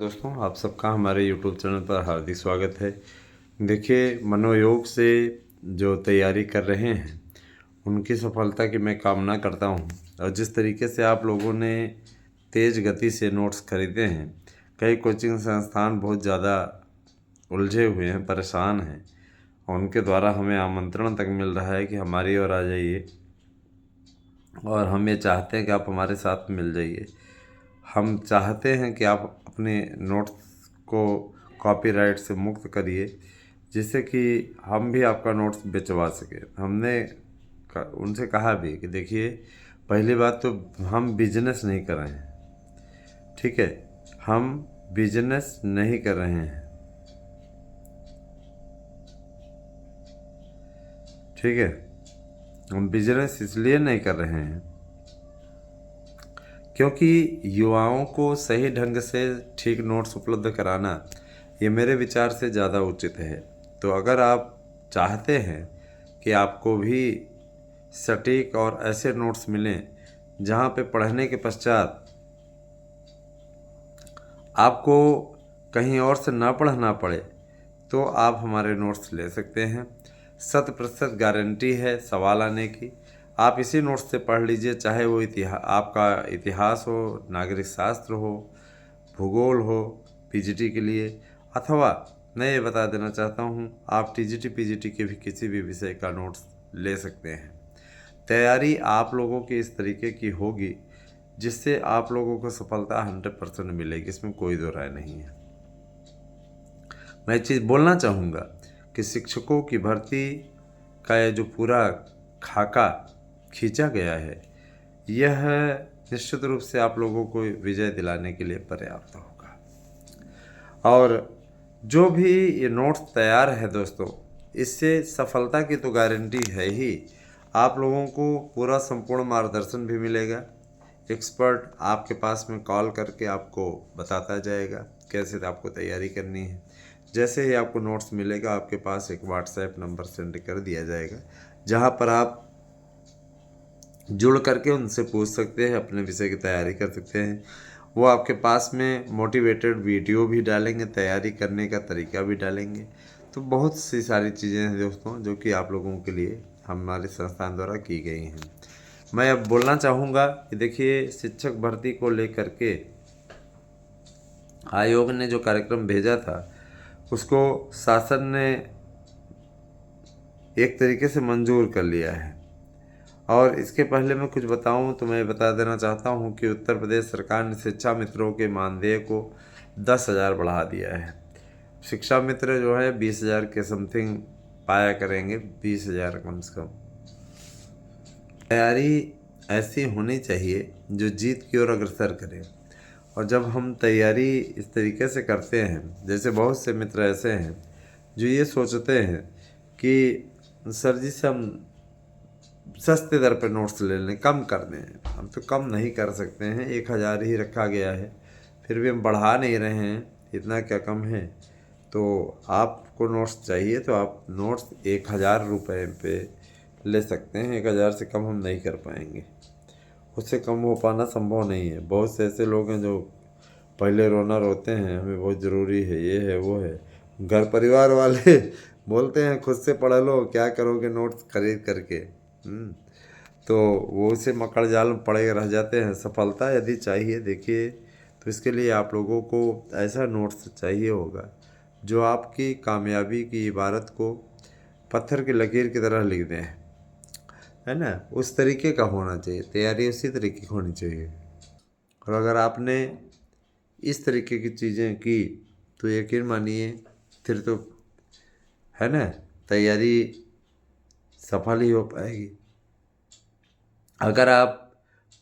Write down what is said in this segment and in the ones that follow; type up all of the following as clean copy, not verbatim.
दोस्तों, आप सबका हमारे YouTube चैनल पर हार्दिक स्वागत है। देखिए, मनोयोग से जो तैयारी कर रहे हैं उनकी सफलता की मैं कामना करता हूं। और जिस तरीके से आप लोगों ने तेज़ गति से नोट्स खरीदे हैं, कई कोचिंग संस्थान बहुत ज़्यादा उलझे हुए हैं, परेशान हैं, और उनके द्वारा हमें आमंत्रण तक मिल रहा है कि हमारी ओर आ जाइए, और हम ये चाहते हैं कि आप हमारे साथ मिल जाइए। हम चाहते हैं कि आप अपने नोट्स को कॉपीराइट से मुक्त करिए, जिससे कि हम भी आपका नोट्स बेचवा सकें। हमने उनसे कहा भी कि देखिए, पहली बात तो हम बिजनेस नहीं कर रहे हैं, ठीक है? हम बिजनेस नहीं कर रहे हैं, ठीक है? हम बिजनेस इसलिए नहीं कर रहे हैं क्योंकि युवाओं को सही ढंग से ठीक नोट्स उपलब्ध कराना ये मेरे विचार से ज़्यादा उचित है। तो अगर आप चाहते हैं कि आपको भी सटीक और ऐसे नोट्स मिलें जहाँ पे पढ़ने के पश्चात आपको कहीं और से ना पढ़ना पड़े, तो आप हमारे नोट्स ले सकते हैं। 100% गारंटी है सवाल आने की। आप इसी नोट्स से पढ़ लीजिए, चाहे वो आपका इतिहास हो, नागरिक शास्त्र हो, भूगोल हो, पीजीटी के लिए, अथवा मैं ये बता देना चाहता हूँ, आप टीजीटी पीजीटी के भी किसी भी विषय का नोट्स ले सकते हैं। तैयारी आप लोगों की इस तरीके की होगी जिससे आप लोगों को सफलता 100% मिलेगी, इसमें कोई दो राय नहीं है। मैं एक चीज़ बोलना चाहूँगा कि शिक्षकों की भर्ती का ये जो पूरा खाका खींचा गया है, यह निश्चित रूप से आप लोगों को विजय दिलाने के लिए पर्याप्त होगा। और जो भी ये नोट्स तैयार है दोस्तों, इससे सफलता की तो गारंटी है ही। आप लोगों को पूरा संपूर्ण मार्गदर्शन भी मिलेगा। एक्सपर्ट आपके पास में कॉल करके आपको बताता जाएगा कैसे आपको तैयारी करनी है। जैसे ही आपको नोट्स मिलेगा, आपके पास एक व्हाट्सएप नंबर सेंड कर दिया जाएगा, जहां पर आप जुड़ करके उनसे पूछ सकते हैं, अपने विषय की तैयारी कर सकते हैं। वो आपके पास में मोटिवेटेड वीडियो भी डालेंगे, तैयारी करने का तरीका भी डालेंगे। तो बहुत सी सारी चीज़ें हैं दोस्तों, जो कि आप लोगों के लिए हमारे संस्थान द्वारा की गई हैं। मैं अब बोलना चाहूँगा कि देखिए, शिक्षक भर्ती को लेकर के आयोग ने जो कार्यक्रम भेजा था, उसको शासन ने एक तरीके से मंजूर कर लिया है। और इसके पहले मैं कुछ बताऊं तो मैं बता देना चाहता हूं कि उत्तर प्रदेश सरकार ने शिक्षा मित्रों के मानदेय को 10,000 बढ़ा दिया है। शिक्षा मित्र जो है 20,000 के समथिंग पाया करेंगे, 20,000 कम से कम। तैयारी ऐसी होनी चाहिए जो जीत की ओर अग्रसर करे। और जब हम तैयारी इस तरीके से करते हैं, जैसे बहुत से मित्र ऐसे हैं जो ये सोचते हैं कि सर जी से हम सस्ते दर पर नोट्स ले लें, कम कर दें। हम तो कम नहीं कर सकते हैं, 1,000 ही रखा गया है, फिर भी हम बढ़ा नहीं रहे हैं, इतना क्या कम है? तो आपको नोट्स चाहिए तो आप नोट्स 1,000 रुपये पे ले सकते हैं। 1,000 से कम हम नहीं कर पाएंगे, उससे कम हो पाना संभव नहीं है। बहुत से ऐसे लोग हैं जो पहले रोना रोते हैं, हमें बहुत ज़रूरी है, ये है वो है। घर परिवार वाले बोलते हैं खुद से पढ़ लो, क्या करोगे नोट्स खरीद करके। तो वो उसे मकड़ जाल में पड़े रह जाते हैं। सफलता यदि चाहिए, देखिए, तो इसके लिए आप लोगों को ऐसा नोट्स चाहिए होगा जो आपकी कामयाबी की इबारत को पत्थर की लकीर की तरह लिख दें, है ना? उस तरीके का होना चाहिए, तैयारी उसी तरीके की होनी चाहिए। और अगर आपने इस तरीके की चीज़ें की तो यकीन मानिए, फिर तो, है ना, तैयारी सफल ही हो पाएगी। अगर आप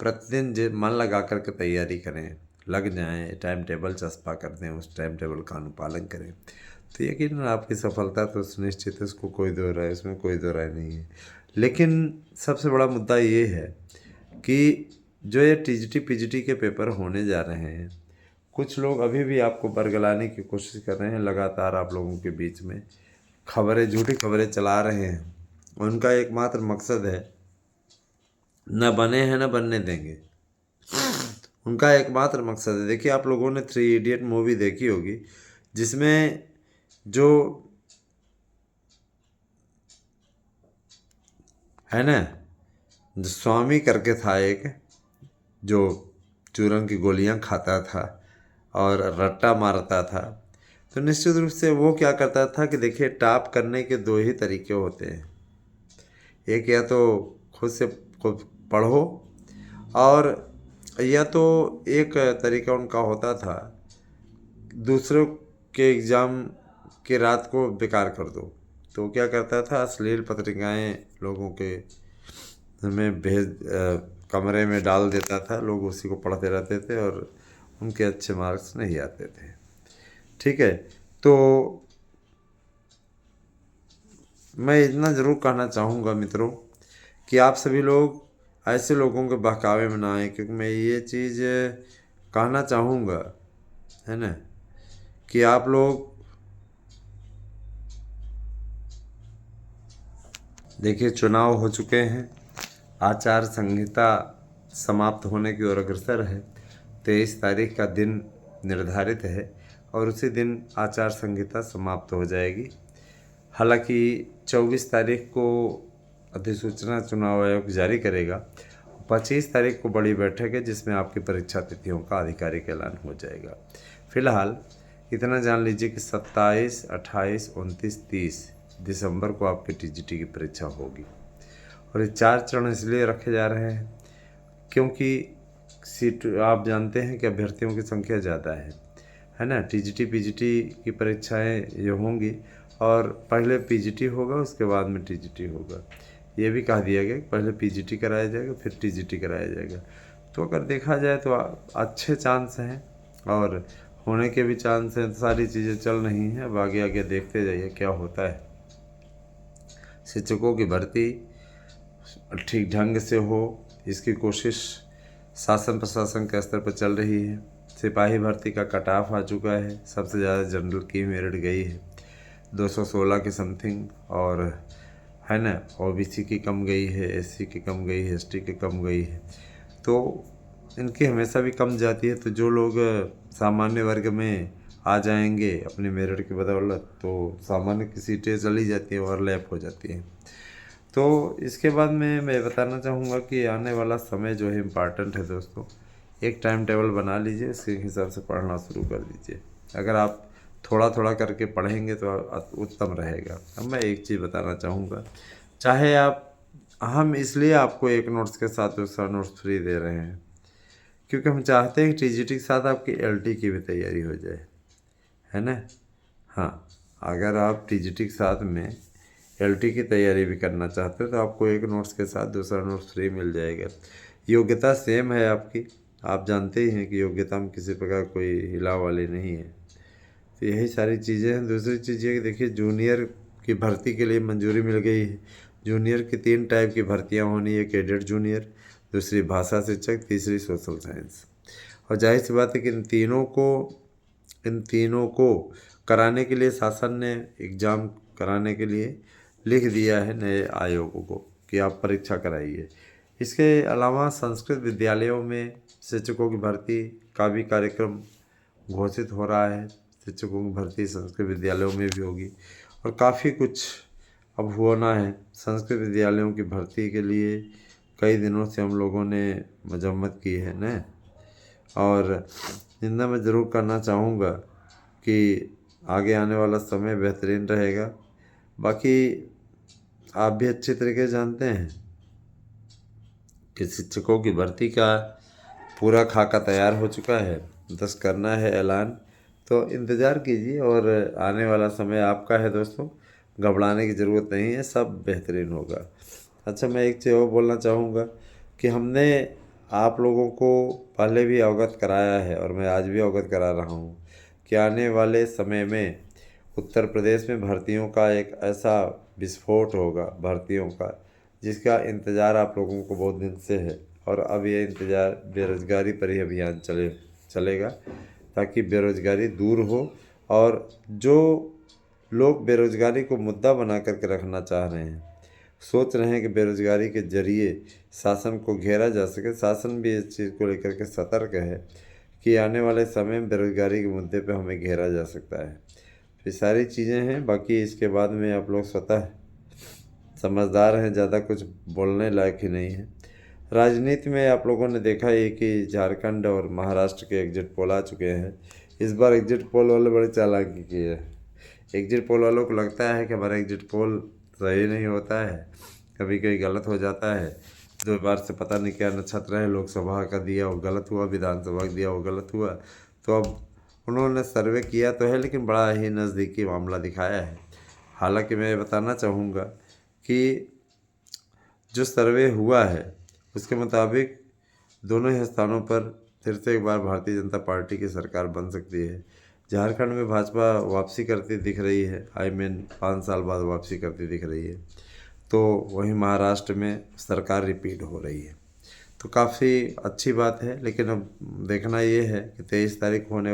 प्रतिदिन मन लगा करके तैयारी करें, लग जाएं, टाइम टेबल चस्पा कर दें, उस टाइम टेबल का अनुपालन करें, तो यकीनन आपकी सफलता तो सुनिश्चित है, इसको कोई दो राय, इसमें कोई दो राय नहीं है। लेकिन सबसे बड़ा मुद्दा ये है कि जो ये टीजीटी पीजीटी के पेपर होने जा रहे हैं, कुछ लोग अभी भी आपको बरगलाने की कोशिश कर रहे हैं। लगातार आप लोगों के बीच में खबरें, झूठी खबरें चला रहे हैं। उनका एकमात्र मकसद है, न बने हैं न बनने देंगे। उनका एकमात्र मकसद है। देखिए, आप लोगों ने 3 इडियट मूवी देखी होगी, जिसमें जो है ना, जो स्वामी करके था एक, जो चूरन की गोलियां खाता था और रट्टा मारता था, तो निश्चित रूप से वो क्या करता था कि देखिए, टाप करने के 2 ही तरीके होते हैं। एक, या तो खुद से खुद पढ़ो, और या तो एक तरीका उनका होता था, दूसरों के एग्ज़ाम के रात को बेकार कर दो। तो क्या करता था, अश्लील पत्रिकाएं लोगों के में कमरे में डाल देता था, लोग उसी को पढ़ते रहते थे और उनके अच्छे मार्क्स नहीं आते थे। ठीक है, तो मैं इतना ज़रूर कहना चाहूँगा मित्रों कि आप सभी लोग ऐसे लोगों के बहकावे में ना आए, क्योंकि मैं ये चीज़ कहना चाहूँगा, है ना, कि आप लोग देखिए, चुनाव हो चुके हैं, आचार संहिता समाप्त होने की ओर अग्रसर है। 23 तारीख का दिन निर्धारित है और उसी दिन आचार संहिता समाप्त हो जाएगी। हालांकि 24 तारीख को अधिसूचना चुनाव आयोग जारी करेगा। 25 तारीख को बड़ी बैठक है, जिसमें आपकी परीक्षा तिथियों का आधिकारिक ऐलान हो जाएगा। फिलहाल इतना जान लीजिए कि 27, 28, 29, 30 दिसंबर को आपकी टीजीटी की परीक्षा होगी। और ये 4 चरण इसलिए रखे जा रहे हैं क्योंकि सीट, आप जानते हैं कि अभ्यर्थियों की संख्या ज़्यादा है ना। टीजीटी पीजीटी की परीक्षाएं ये होंगी, और पहले पीजीटी होगा, उसके बाद में टीजीटी होगा। ये भी कह दिया गया कि पहले पीजीटी कराया जाएगा, फिर टीजीटी कराया जाएगा। तो अगर देखा जाए तो अच्छे चांस हैं, और होने के भी चांस हैं। सारी चीज़ें चल रही हैं, अब आगे आगे देखते जाइए क्या होता है। शिक्षकों की भर्ती ठीक ढंग से हो, इसकी कोशिश शासन प्रशासन के स्तर पर चल रही है। सिपाही भर्ती का कट ऑफ आ चुका है, सबसे ज़्यादा जनरल की मेरिट गई है 216 के समथिंग, और है ना, ओबीसी की कम गई है, एससी की कम गई है, एसटी की कम गई है। तो इनकी हमेशा भी कम जाती है। तो जो लोग सामान्य वर्ग में आ जाएंगे अपने मेरिट की बदौलत, तो सामान्य की सीटें चली जाती हैं, ओवरलैप हो जाती हैं। तो इसके बाद में मैं बताना चाहूँगा कि आने वाला समय जो है इम्पॉर्टेंट है दोस्तों। एक टाइम टेबल बना लीजिए, उसके हिसाब से पढ़ना शुरू कर दीजिए। अगर आप थोड़ा थोड़ा करके पढ़ेंगे तो उत्तम रहेगा। अब मैं एक चीज़ बताना चाहूँगा, चाहे आप, हम इसलिए आपको एक नोट्स के साथ दूसरा नोट्स फ्री दे रहे हैं, क्योंकि हम चाहते हैं कि टीजीटी के साथ आपकी एलटी की भी तैयारी हो जाए, है ना। हाँ, अगर आप टीजीटी के साथ में एलटी की तैयारी भी करना चाहते हो तो आपको एक नोट्स के साथ दूसरा नोट्स फ्री मिल जाएगा। योग्यता सेम है आपकी, आप जानते ही हैं कि योग्यता में किसी प्रकार कोई हिलाव वाली नहीं है। तो यही सारी चीज़ें हैं। दूसरी चीज़ ये कि देखिए, जूनियर की भर्ती के लिए मंजूरी मिल गई है। जूनियर की 3 टाइप की भर्तियाँ होनी है, कैडेट जूनियर, दूसरी भाषा शिक्षक, तीसरी सोशल साइंस। और जाहिर सी बात है कि इन तीनों को कराने के लिए शासन ने एग्ज़ाम कराने के लिए लिख दिया है नए आयोगों को कि आप परीक्षा कराइए। इसके अलावा संस्कृत विद्यालयों में शिक्षकों की भर्ती का भी कार्यक्रम घोषित हो रहा है। शिक्षकों की भर्ती संस्कृत विद्यालयों में भी होगी, और काफ़ी कुछ अब होना है। संस्कृत विद्यालयों की भर्ती के लिए कई दिनों से हम लोगों ने मजम्मत की है ना, और जितना मैं ज़रूर करना चाहूँगा कि आगे आने वाला समय बेहतरीन रहेगा। बाकी आप भी अच्छी तरीके से जानते हैं कि शिक्षकों की भर्ती का पूरा खाका तैयार हो चुका है, बस करना है ऐलान। तो इंतज़ार कीजिए, और आने वाला समय आपका है दोस्तों, घबराने की ज़रूरत नहीं है, सब बेहतरीन होगा। अच्छा, मैं एक चीज़ और बोलना चाहूँगा कि हमने आप लोगों को पहले भी अवगत कराया है, और मैं आज भी अवगत करा रहा हूँ कि आने वाले समय में उत्तर प्रदेश में भर्तियों का एक ऐसा विस्फोट होगा, भर्तियों का, जिसका इंतज़ार आप लोगों को बहुत दिन से है। और अब ये इंतज़ार बेरोज़गारी पर ही अभियान चलेगा, ताकि बेरोज़गारी दूर हो। और जो लोग बेरोज़गारी को मुद्दा बना करके रखना चाह रहे हैं, सोच रहे हैं कि बेरोजगारी के जरिए शासन को घेरा जा सके। शासन भी इस चीज़ को लेकर के सतर्क है कि आने वाले समय में बेरोजगारी के मुद्दे पे हमें घेरा जा सकता है। ये सारी चीज़ें हैं, बाकी इसके बाद में आप लोग स्वतः समझदार हैं, ज़्यादा कुछ बोलने लायक ही नहीं है। राजनीति में आप लोगों ने देखा ही कि झारखंड और महाराष्ट्र के एग्जिट पोल आ चुके हैं। इस बार एग्जिट पोल वाले बड़े चालाकी किए हैं। एग्जिट पोल वालों को लगता है कि हमारा एग्जिट पोल सही नहीं होता है, कभी कभी गलत हो जाता है। 2 बार से पता नहीं क्या नक्षत्र है, लोकसभा का दिया वो गलत हुआ, विधानसभा का दिया वो गलत हुआ। तो अब उन्होंने सर्वे किया तो है, लेकिन बड़ा ही नज़दीकी मामला दिखाया है। हालांकि मैं बताना चाहूँगा कि जो सर्वे हुआ है उसके मुताबिक दोनों ही स्थानों पर फिर से एक बार भारतीय जनता पार्टी की सरकार बन सकती है। झारखंड में भाजपा वापसी करती दिख रही है, 5 साल बाद वापसी करती दिख रही है। तो वहीं महाराष्ट्र में सरकार रिपीट हो रही है, तो काफ़ी अच्छी बात है। लेकिन अब देखना ये है कि 23 तारीख होने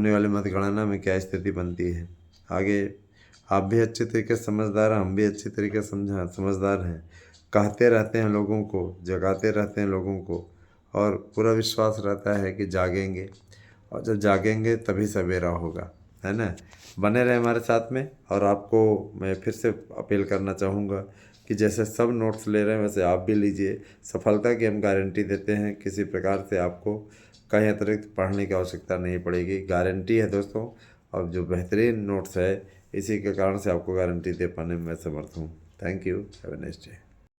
वाले मतगणना में क्या स्थिति बनती है। आगे आप भी अच्छे तरीके से समझदार हैं, हम भी अच्छी तरीके से समझदार हैं। कहते रहते हैं लोगों को, जगाते रहते हैं लोगों को, और पूरा विश्वास रहता है कि जागेंगे, और जब जागेंगे तभी सवेरा होगा, है ना। बने रहे हमारे साथ में। और आपको मैं फिर से अपील करना चाहूँगा कि जैसे सब नोट्स ले रहे हैं वैसे आप भी लीजिए। सफलता की हम गारंटी देते हैं, किसी प्रकार से आपको कहीं अतिरिक्त पढ़ने की आवश्यकता नहीं पड़ेगी, गारंटी है दोस्तों। और जो बेहतरीन नोट्स है इसी के कारण से आपको गारंटी दे पाने में मैं समर्थ हूँ। Thank you, have a nice day.